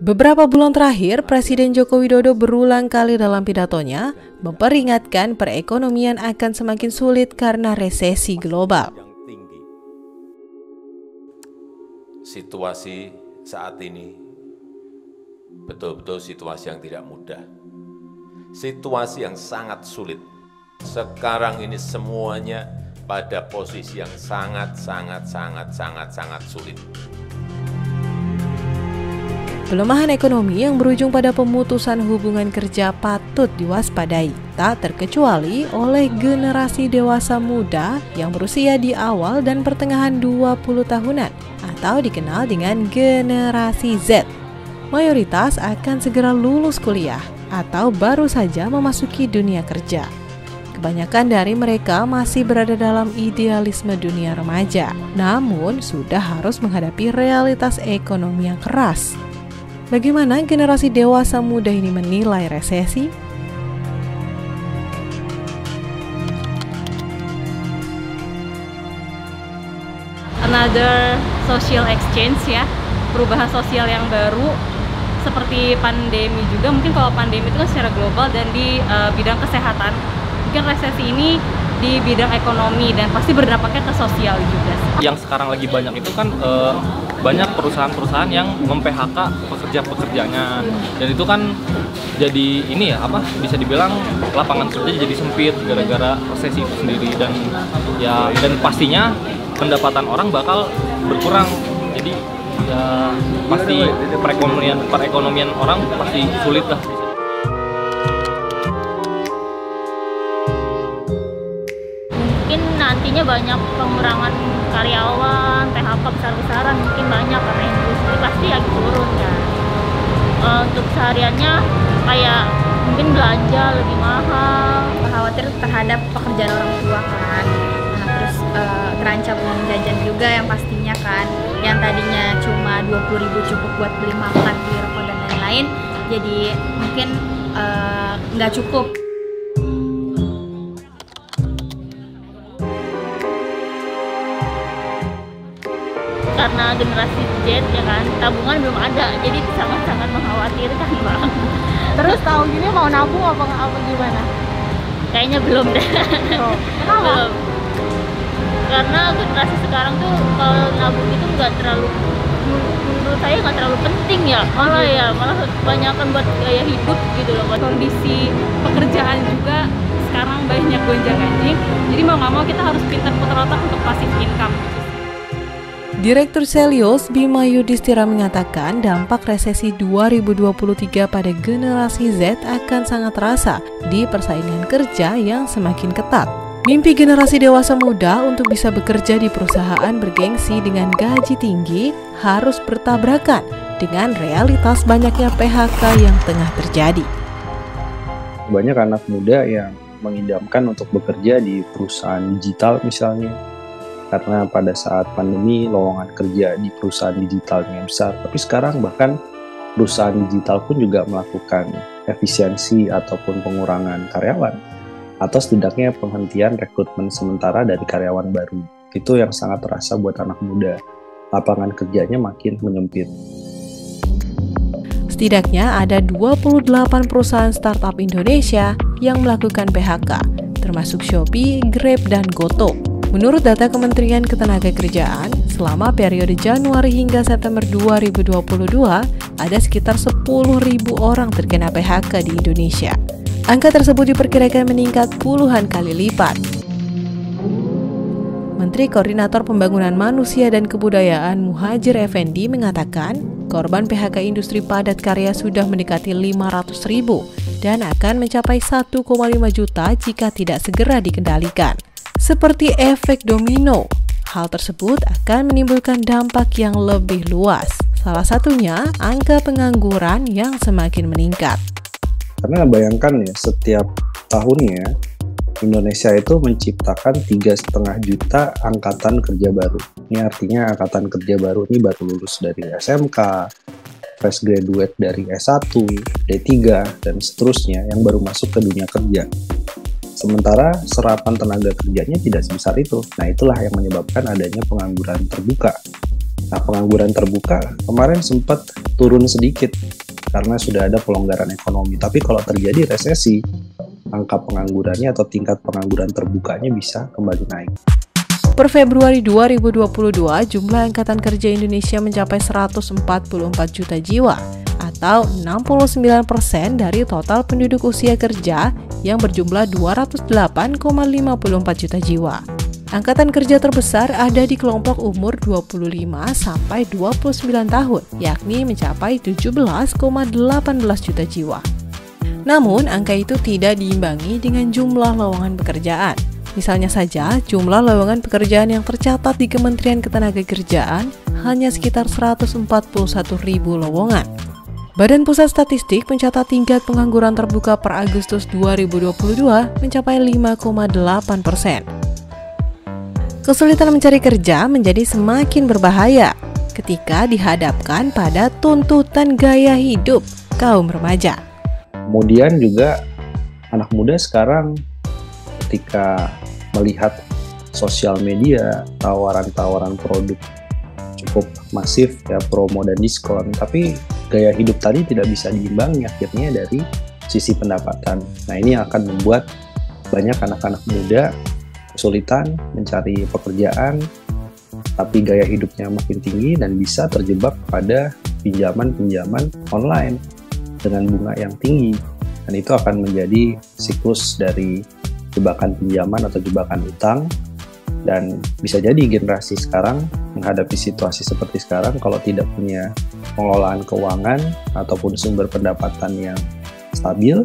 Beberapa bulan terakhir, Presiden Joko Widodo berulang kali dalam pidatonya memperingatkan perekonomian akan semakin sulit karena resesi global. Situasi saat ini betul-betul situasi yang tidak mudah. Situasi yang sangat sulit. Sekarang ini semuanya pada posisi yang sangat sulit. Pelemahan ekonomi yang berujung pada pemutusan hubungan kerja patut diwaspadai, tak terkecuali oleh generasi dewasa muda yang berusia di awal dan pertengahan 20 tahunan atau dikenal dengan generasi Z. Mayoritas akan segera lulus kuliah atau baru saja memasuki dunia kerja. Kebanyakan dari mereka masih berada dalam idealisme dunia remaja, namun sudah harus menghadapi realitas ekonomi yang keras. Bagaimana generasi dewasa muda ini menilai resesi? Another social exchange ya, perubahan sosial yang baru seperti pandemi juga. Mungkin kalau pandemi itu kan secara global dan di bidang kesehatan, mungkin resesi ini di bidang ekonomi dan pasti berdampaknya ke sosial juga. Yang sekarang lagi banyak itu kan banyak perusahaan-perusahaan yang mem-PHK pekerja-pekerjanya, dan itu kan jadi ini ya bisa dibilang lapangan kerja jadi sempit gara-gara resesi itu sendiri, dan pastinya pendapatan orang bakal berkurang, jadi ya pasti perekonomian orang pasti sulit lah. Mungkin nantinya banyak pengurangan karyawan, PHK besar-besaran, mungkin banyak karena industri pasti lagi turun kan. Untuk sehariannya kayak mungkin belanja lebih mahal, khawatir terhadap pekerjaan orang tua kan. Nah, terus terancam uang jajan juga yang pastinya kan, yang tadinya cuma 20.000 cukup buat beli makan, beli rokok dan lain-lain, jadi mungkin nggak cukup. Karena generasi Z ya kan, tabungan belum ada, jadi sangat mengkhawatirkan bang. Terus tahun ini mau nabung apa gimana? Kayaknya belum deh. Oh, kenapa? Belum. Karena generasi sekarang tuh kalau nabung itu nggak terlalu, menurut saya nggak terlalu penting ya, malah kebanyakan buat gaya hidup gitu loh. Kondisi pekerjaan juga sekarang banyak gonjang-ganjing, jadi mau nggak mau kita harus pintar putar otak untuk passive income. Direktur Selios Bima Yudhistira mengatakan dampak resesi 2023 pada generasi Z akan sangat terasa di persaingan kerja yang semakin ketat. Mimpi generasi dewasa muda untuk bisa bekerja di perusahaan bergengsi dengan gaji tinggi harus bertabrakan dengan realitas banyaknya PHK yang tengah terjadi. Banyak anak muda yang mengidamkan untuk bekerja di perusahaan digital misalnya, karena pada saat pandemi lowongan kerja di perusahaan digitalnya besar, tapi sekarang bahkan perusahaan digital pun juga melakukan efisiensi ataupun pengurangan karyawan, atau setidaknya penghentian rekrutmen sementara dari karyawan baru. Itu yang sangat terasa buat anak muda, lapangan kerjanya makin menyempit. Setidaknya ada 28 perusahaan startup Indonesia yang melakukan PHK, termasuk Shopee, Grab, dan Goto. Menurut data Kementerian Ketenagakerjaan, selama periode Januari hingga September 2022, ada sekitar 10.000 orang terkena PHK di Indonesia. Angka tersebut diperkirakan meningkat puluhan kali lipat. Menteri Koordinator Pembangunan Manusia dan Kebudayaan Muhadjir Effendi mengatakan, korban PHK industri padat karya sudah mendekati 500.000 dan akan mencapai 1,5 juta jika tidak segera dikendalikan. Seperti efek domino, hal tersebut akan menimbulkan dampak yang lebih luas. Salah satunya angka pengangguran yang semakin meningkat. Karena bayangkan ya, setiap tahunnya Indonesia itu menciptakan 3,5 juta angkatan kerja baru. Ini artinya angkatan kerja baru ini baru lulus dari SMK, fresh graduate dari S1, D3, dan seterusnya yang baru masuk ke dunia kerja. Sementara serapan tenaga kerjanya tidak sebesar itu. Nah, itulah yang menyebabkan adanya pengangguran terbuka. Nah, pengangguran terbuka kemarin sempat turun sedikit karena sudah ada pelonggaran ekonomi. Tapi kalau terjadi resesi, angka penganggurannya atau tingkat pengangguran terbukanya bisa kembali naik. Per Februari 2022, jumlah Angkatan Kerja Indonesia mencapai 144 juta jiwa, atau 69% dari total penduduk usia kerja yang berjumlah 208,54 juta jiwa. Angkatan kerja terbesar ada di kelompok umur 25 sampai 29 tahun, yakni mencapai 17,18 juta jiwa. Namun, angka itu tidak diimbangi dengan jumlah lowongan pekerjaan. Misalnya saja, jumlah lowongan pekerjaan yang tercatat di Kementerian Ketenagakerjaan hanya sekitar 141.000 lowongan. Badan Pusat Statistik mencatat tingkat pengangguran terbuka per Agustus 2022 mencapai 5,8%. Kesulitan mencari kerja menjadi semakin berbahaya ketika dihadapkan pada tuntutan gaya hidup kaum remaja. Kemudian juga anak muda sekarang ketika melihat sosial media, tawaran-tawaran produk cukup masif ya, promo dan diskon, tapi gaya hidup tadi tidak bisa diimbangi akhirnya dari sisi pendapatan. Nah, ini akan membuat banyak anak-anak muda kesulitan mencari pekerjaan, tapi gaya hidupnya makin tinggi dan bisa terjebak pada pinjaman-pinjaman online dengan bunga yang tinggi. Dan itu akan menjadi siklus dari jebakan pinjaman atau jebakan utang. Dan bisa jadi generasi sekarang menghadapi situasi seperti sekarang, kalau tidak punya pengelolaan keuangan ataupun sumber pendapatan yang stabil,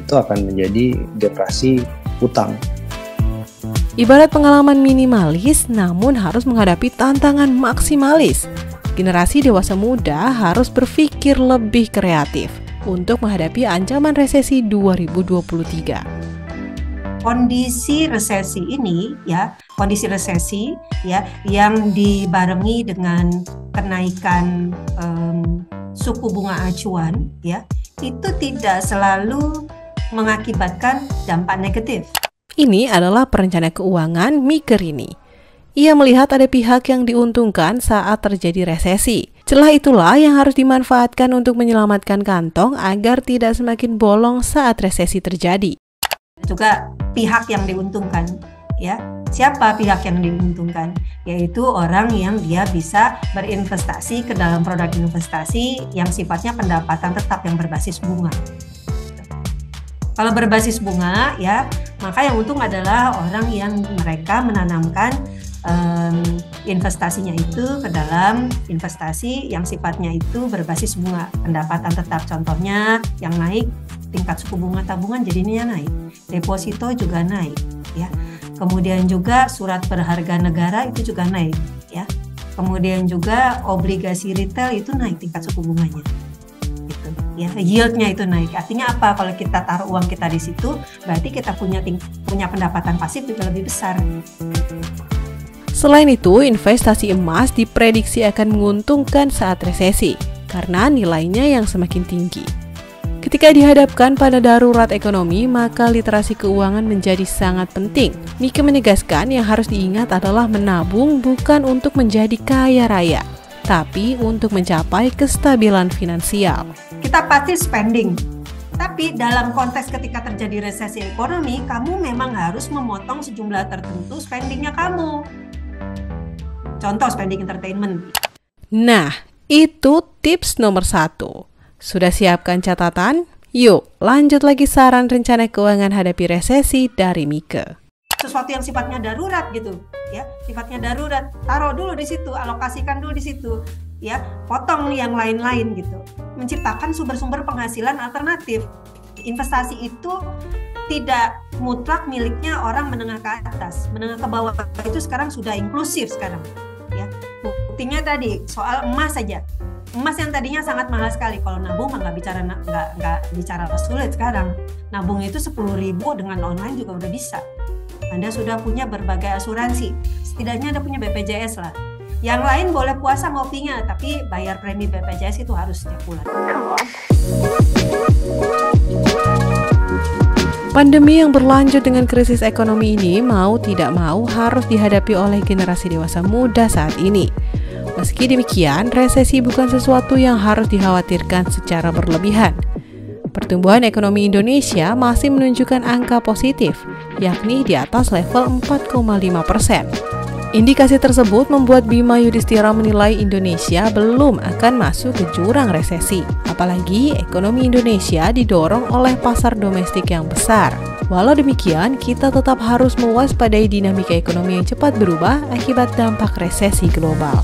itu akan menjadi generasi utang. Ibarat pengalaman minimalis namun harus menghadapi tantangan maksimalis. Generasi dewasa muda harus berpikir lebih kreatif untuk menghadapi ancaman resesi 2023. Kondisi resesi ini yang dibarengi dengan kenaikan suku bunga acuan ya, itu tidak selalu mengakibatkan dampak negatif. Ini adalah perencana keuangan Mike Rini. Ia melihat ada pihak yang diuntungkan saat terjadi resesi. Celah itulah yang harus dimanfaatkan untuk menyelamatkan kantong agar tidak semakin bolong saat resesi terjadi. Juga pihak yang diuntungkan ya. Siapa pihak yang diuntungkan? Yaitu orang yang dia bisa berinvestasi ke dalam produk investasi yang sifatnya pendapatan tetap yang berbasis bunga. Kalau berbasis bunga ya, maka yang untung adalah orang yang mereka menanamkan investasinya itu ke dalam investasi yang sifatnya itu berbasis bunga, pendapatan tetap. Contohnya yang naik, tingkat suku bunga tabungan jadinya naik, deposito juga naik ya. Kemudian juga surat berharga negara itu juga naik ya. Kemudian juga obligasi retail itu naik tingkat suku bunganya. Gitu ya, yieldnya itu naik. Artinya apa? Kalau kita taruh uang kita di situ, berarti kita punya pendapatan pasif juga lebih besar. Selain itu, investasi emas diprediksi akan menguntungkan saat resesi karena nilainya yang semakin tinggi. Ketika dihadapkan pada darurat ekonomi, maka literasi keuangan menjadi sangat penting. Mike menegaskan yang harus diingat adalah menabung bukan untuk menjadi kaya raya, tapi untuk mencapai kestabilan finansial. Kita pasti spending, tapi dalam konteks ketika terjadi resesi ekonomi, kamu memang harus memotong sejumlah tertentu spendingnya kamu. Contoh spending entertainment. Nah, itu tips nomor 1. Sudah siapkan catatan? Yuk, lanjut lagi saran rencana keuangan hadapi resesi dari Mike. Sesuatu yang sifatnya darurat gitu, ya, sifatnya darurat, taruh dulu di situ, alokasikan dulu di situ, ya, potong yang lain-lain gitu. Menciptakan sumber-sumber penghasilan alternatif. Investasi itu tidak mutlak miliknya orang menengah ke atas, menengah ke bawah itu sekarang sudah inklusif sekarang. Ya, buktinya tadi soal emas saja. Emas yang tadinya sangat mahal sekali, kalau nabung nggak bicara sulit sekarang. Nabung itu 10.000 dengan online juga udah bisa. Anda sudah punya berbagai asuransi, setidaknya Anda punya BPJS lah. Yang lain boleh puasa ngopinya, tapi bayar premi BPJS itu harus setiap bulan. Pandemi yang berlanjut dengan krisis ekonomi ini mau tidak mau harus dihadapi oleh generasi dewasa muda saat ini. Meski demikian, resesi bukan sesuatu yang harus dikhawatirkan secara berlebihan. Pertumbuhan ekonomi Indonesia masih menunjukkan angka positif, yakni di atas level 4,5%. Indikasi tersebut membuat Bima Yudhistira menilai Indonesia belum akan masuk ke jurang resesi. Apalagi ekonomi Indonesia didorong oleh pasar domestik yang besar. Walau demikian, kita tetap harus mewaspadai dinamika ekonomi yang cepat berubah akibat dampak resesi global.